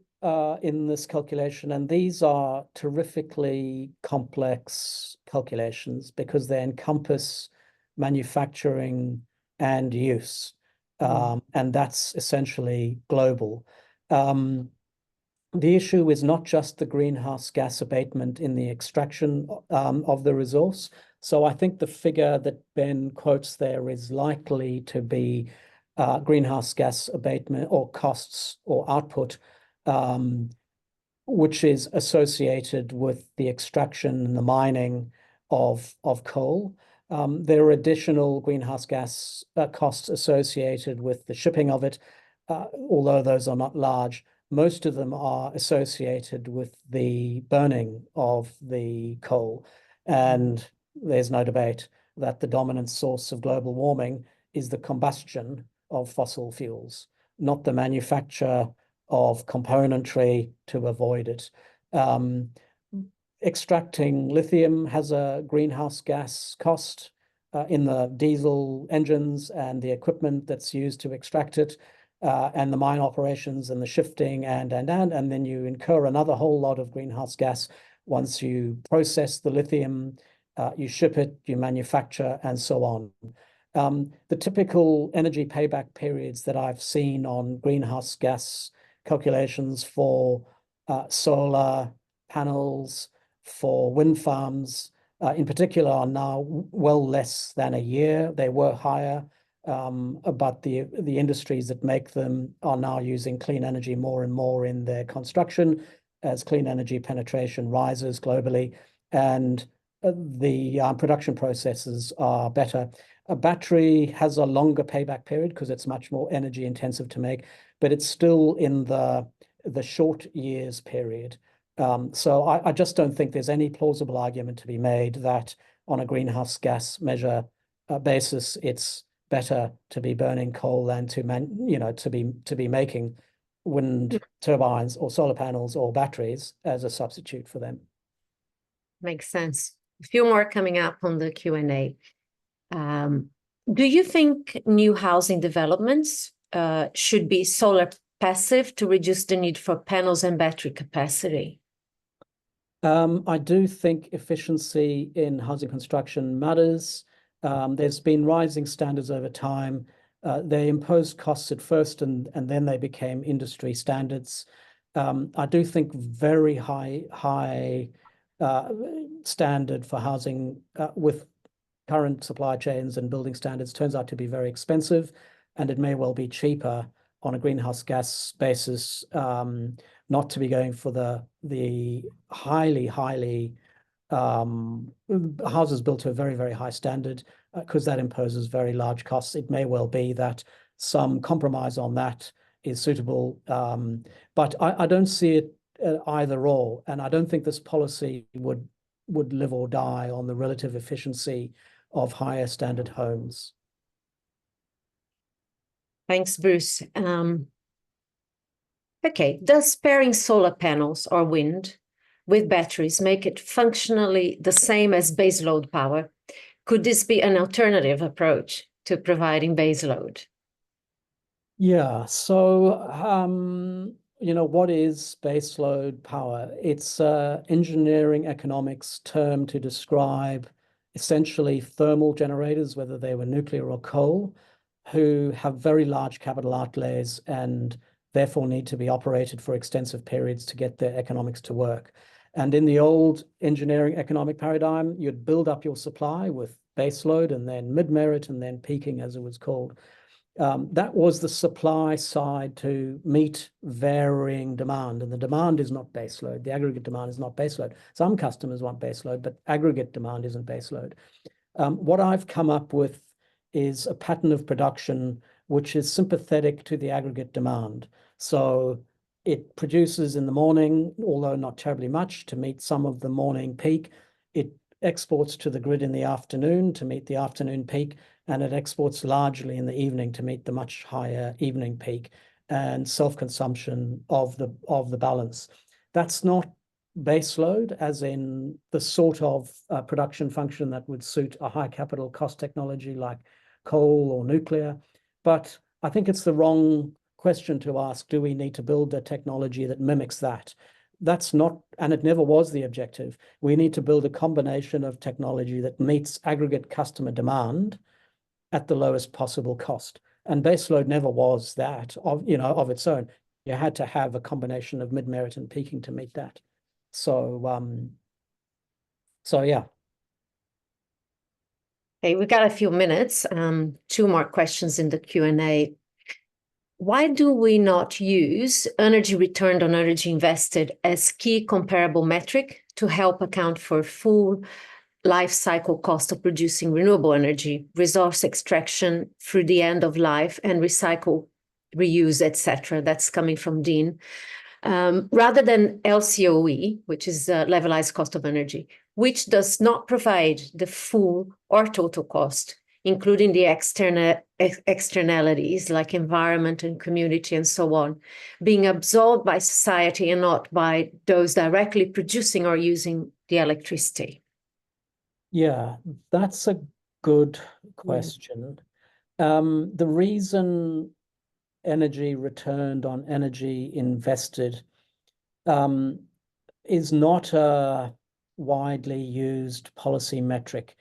in this calculation, and these are terrifically complex calculations because they encompass manufacturing and use, and that's essentially global. The issue is not just the greenhouse gas abatement in the extraction of the resource. So I think the figure that Ben quotes there is likely to be greenhouse gas abatement or costs or output, which is associated with the extraction and the mining of coal. There are additional greenhouse gas costs associated with the shipping of it, although those are not large. Most of them are associated with the burning of the coal. And there's no debate that the dominant source of global warming is the combustion of fossil fuels, not the manufacture of componentry to avoid it. Extracting lithium has a greenhouse gas cost in the diesel engines and the equipment that's used to extract it, and the mine operations and the shifting and then you incur another whole lot of greenhouse gas once you process the lithium, you ship it, you manufacture, and so on. The typical energy payback periods that I've seen on greenhouse gas calculations for solar panels, for wind farms in particular, are now well less than a year. They were higher, but the industries that make them are now using clean energy more and more in their construction as clean energy penetration rises globally, and the production processes are better. A battery has a longer payback period because it's much more energy intensive to make, but it's still in the short years period. So I just don't think there's any plausible argument to be made that on a greenhouse gas measure basis, it's better to be burning coal than to be making wind turbines or solar panels or batteries as a substitute for them. Makes sense. A few more coming up on the Q&A. Do you think new housing developments should be solar passive to reduce the need for panels and battery capacity? I do think efficiency in housing construction matters. There's been rising standards over time. They imposed costs at first and then they became industry standards. I do think very high standard for housing with current supply chains and building standards turns out to be very expensive, and it may well be cheaper on a greenhouse gas basis not to be going for the highly houses built to a very high standard, because that imposes very large costs. It may well be that some compromise on that is suitable, but I don't see it either or, and I don't think this policy would live or die on the relative efficiency of higher standard homes. Thanks, Bruce. Okay, does pairing solar panels or wind with batteries make it functionally the same as baseload power? Could this be an alternative approach to providing baseload? Yeah, so what is baseload power? It's an engineering economics term to describe essentially thermal generators, whether they were nuclear or coal, who have very large capital outlays and therefore need to be operated for extensive periods to get their economics to work. And in the old engineering economic paradigm, you'd build up your supply with baseload and then mid-merit and then peaking, as it was called. That was the supply side to meet varying demand, and the demand is not baseload. The aggregate demand is not baseload. Some customers want baseload, but aggregate demand isn't baseload. What I've come up with is a pattern of production which is sympathetic to the aggregate demand. So it produces in the morning, although not terribly much, to meet some of the morning peak. It exports to the grid in the afternoon to meet the afternoon peak, and it exports largely in the evening to meet the much higher evening peak, and self-consumption of the balance. That's not baseload, as in the sort of production function that would suit a high capital cost technology like coal or nuclear. But I think it's the wrong question to ask, do we need to build a technology that mimics that? That's not, and it never was the objective. We need to build a combination of technology that meets aggregate customer demand at the lowest possible cost. And baseload never was that of its own. You had to have a combination of mid-merit and peaking to meet that. So yeah. Okay, we've got a few minutes. 2 more questions in the Q&A. why do we not use energy returned on energy invested as key comparable metric to help account for full life cycle cost of producing renewable energy, resource extraction through the end of life, and recycle, reuse, etc.? That's coming from Dean. Rather than LCOE, which is levelized cost of energy, which does not provide the full or total cost, including the externalities like environment and community and so on, being absorbed by society and not by those directly producing or using the electricity? Yeah, that's a good question. The reason energy returned on energy invested is not a widely used policy metric,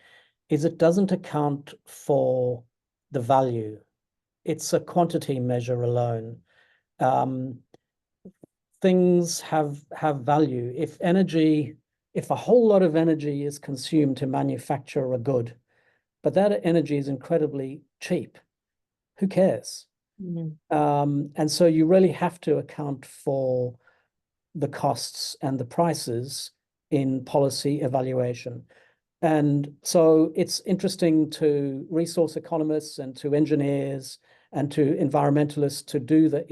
is it doesn't account for the value. It's a quantity measure alone. Things have value. If a whole lot of energy is consumed to manufacture a good, but that energy is incredibly cheap, who cares? And so you really have to account for the costs and the prices in policy evaluation. And so it's interesting to resource economists and to engineers and to environmentalists to do the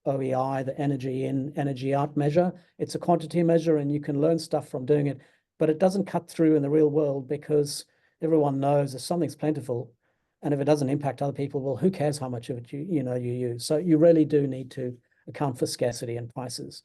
OEI, the energy in, energy out measure. It's a quantity measure and you can learn stuff from doing it, but it doesn't cut through in the real world because everyone knows if something's plentiful and if it doesn't impact other people, well, who cares how much of it you use? So you really do need to account for scarcity and prices.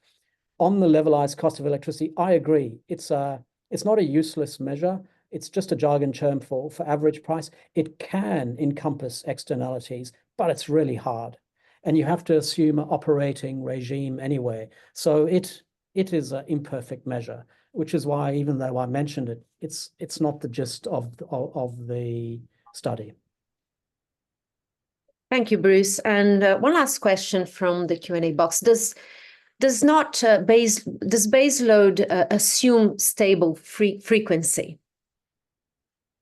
On the levelized cost of electricity, I agree. It's not a useless measure. It's just a jargon term for average price. It can encompass externalities, but it's really hard. And you have to assume an operating regime anyway. So it is an imperfect measure, which is why, even though I mentioned it, it's not the gist of the study. Thank you, Bruce. And one last question from the Q&A box. Does baseload assume stable frequency?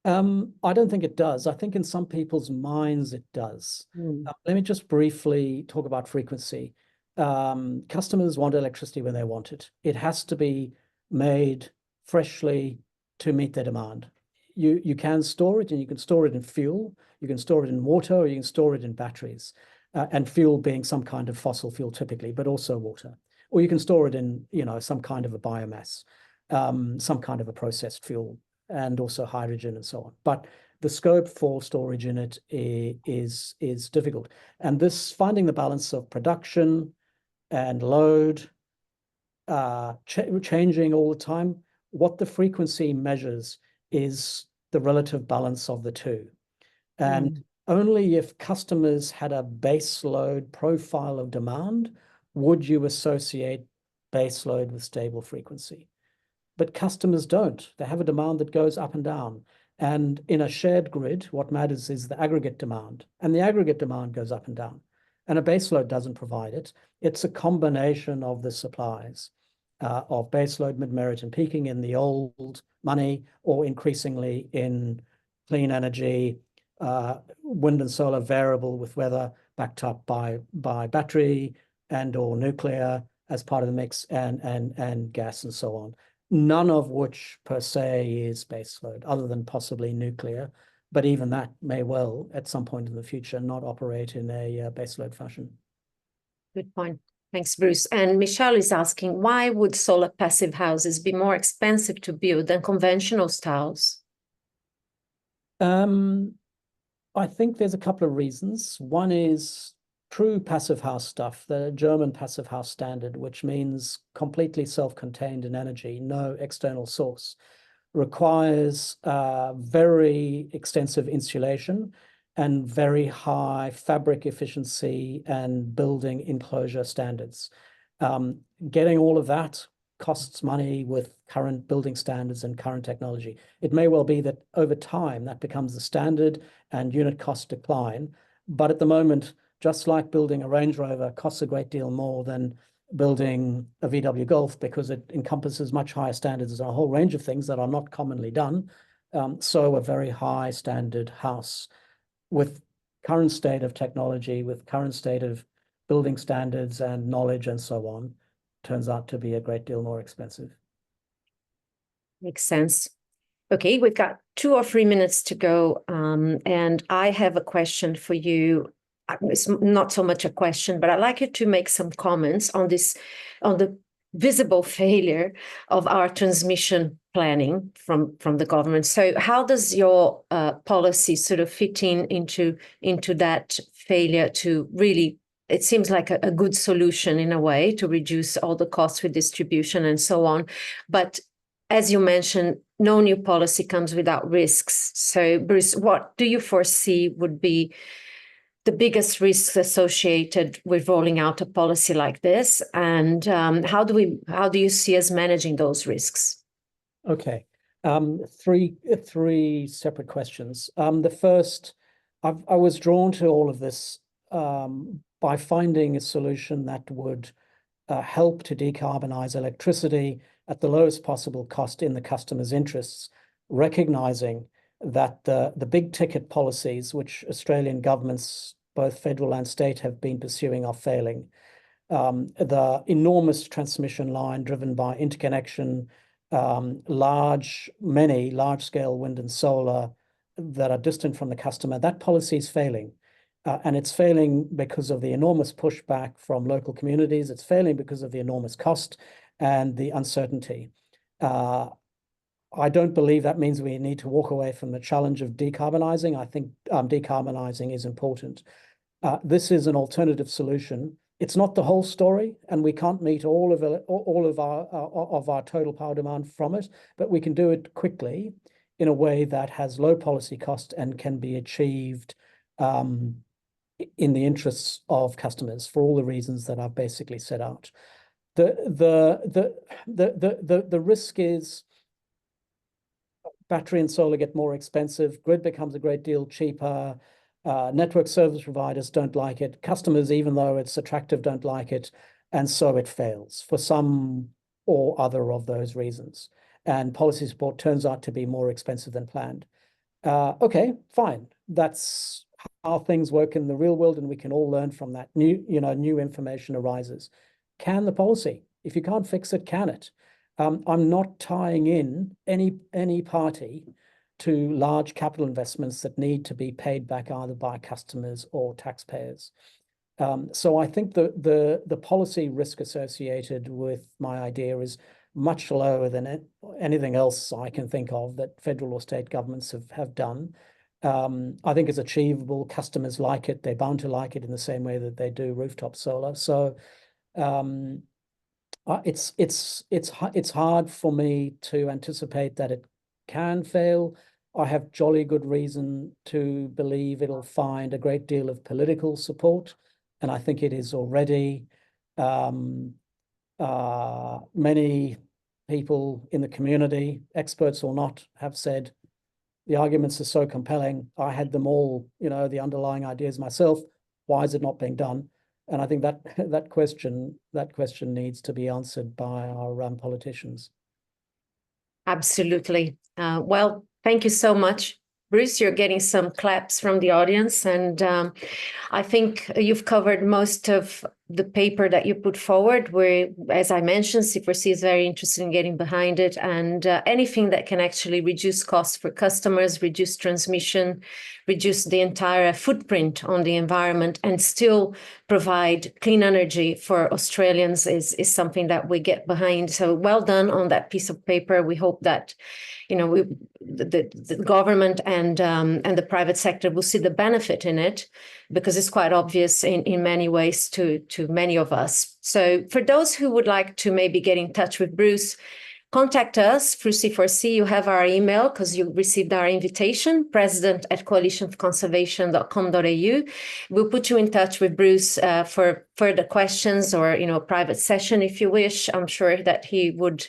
I don't think it does. I think in some people's minds it does. Let me just briefly talk about frequency. Customers want electricity when they want it. It has to be made freshly to meet their demand. You can store it, and you can store it in fuel, you can store it in water, or you can store it in batteries, and fuel being some kind of fossil fuel typically, but also water. Or you can store it in, some kind of a biomass, some kind of a processed fuel, and also hydrogen and so on. But the scope for storage in it is difficult. And this finding the balance of production and load, changing all the time, what the frequency measures is the relative balance of the two. And only if customers had a base load profile of demand would you associate base load with stable frequency. But customers don't. They have a demand that goes up and down. And in a shared grid, what matters is the aggregate demand. And the aggregate demand goes up and down. And a base load doesn't provide it. It's a combination of the supplies of base load, mid-merit, and peaking in the old money, or increasingly in clean energy, wind and solar variable with weather, backed up by battery and or nuclear as part of the mix, and gas and so on. None of which per se is baseload, other than possibly nuclear. But even that may well, at some point in the future, not operate in a baseload fashion. Good point. Thanks, Bruce. And Michelle is asking, why would solar passive houses be more expensive to build than conventional styles? I think there's a couple of reasons. One is true passive house stuff, the German passive house standard, which means completely self-contained in energy, no external source, requires very extensive insulation and very high fabric efficiency and building enclosure standards. Getting all of that costs money with current building standards and current technology. It may well be that over time that becomes the standard and unit costs decline. But at the moment, just like building a Range Rover costs a great deal more than building a VW Golf because it encompasses much higher standards and a whole range of things that are not commonly done. So a very high standard house with current state of technology, with current state of building standards and knowledge and so on, turns out to be a great deal more expensive. Makes sense. Okay, we've got 2 or 3 minutes to go, and I have a question for you. It's not so much a question, but I'd like you to make some comments on the visible failure of our transmission planning from the government. So how does your policy sort of fit into that failure to really, it seems like a good solution in a way to reduce all the costs with distribution and so on. But as you mentioned, no new policy comes without risks. So Bruce, what do you foresee would be the biggest risks associated with rolling out a policy like this? And how do you see us managing those risks? Okay, three separate questions. The first, I was drawn to all of this by finding a solution that would help to decarbonize electricity at the lowest possible cost in the customer's interests, recognizing that the big ticket policies which Australian governments, both federal and state, have been pursuing are failing. The enormous transmission line driven by interconnection, many large-scale wind and solar that are distant from the customer, that policy is failing. And it's failing because of the enormous pushback from local communities. It's failing because of the enormous cost and the uncertainty. I don't believe that means we need to walk away from the challenge of decarbonizing. I think decarbonizing is important. This is an alternative solution. It's not the whole story, and we can't meet all of our total power demand from it, but we can do it quickly in a way that has low policy cost and can be achieved in the interests of customers for all the reasons that I've basically set out. The risk is battery and solar get more expensive, grid becomes a great deal cheaper, network service providers don't like it, customers, even though it's attractive, don't like it, and so it fails for some or other of those reasons. And policy support turns out to be more expensive than planned. Okay, fine. That's how things work in the real world, and we can all learn from that. New information arises. Can the policy? If you can't fix it, can it? I'm not tying in any party to large capital investments that need to be paid back either by customers or taxpayers. So I think the policy risk associated with my idea is much lower than anything else I can think of that federal or state governments have done. I think it's achievable. Customers like it. They're bound to like it in the same way that they do rooftop solar. So it's hard for me to anticipate that it can fail. I have jolly good reason to believe it'll find a great deal of political support, and I think it is already. Many people in the community, experts or not, have said the arguments are so compelling. I had them all, the underlying ideas myself. Why is it not being done? And I think that question needs to be answered by our politicians. Absolutely. Well, thank you so much, Bruce. You're getting some claps from the audience, and I think you've covered most of the paper that you put forward, where, as I mentioned, C4C is very interested in getting behind it, and anything that can actually reduce costs for customers, reduce transmission, reduce the entire footprint on the environment, and still provide clean energy for Australians is something that we get behind. So well done on that piece of paper. We hope that the government and the private sector will see the benefit in it, because it's quite obvious in many ways to many of us. So for those who would like to maybe get in touch with Bruce, contact us through C4C. You have our email because you received our invitation, president@coalitionforconservation.com.au. We'll put you in touch with Bruce for further questions or, a private session if you wish. I'm sure that he would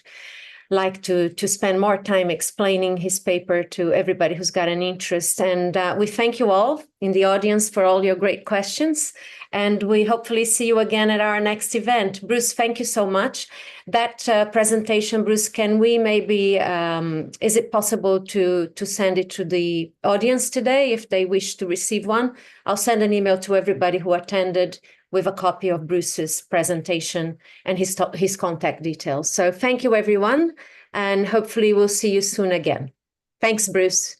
like to spend more time explaining his paper to everybody who's got an interest. And we thank you all in the audience for all your great questions. And we hopefully see you again at our next event. Bruce, thank you so much. That presentation, Bruce, can we maybe, is it possible to send it to the audience today if they wish to receive one? I'll send an email to everybody who attended with a copy of Bruce's presentation and his contact details. So thank you, everyone, and hopefully we'll see you soon again. Thanks, Bruce.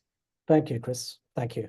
Thank you, Chris. Thank you.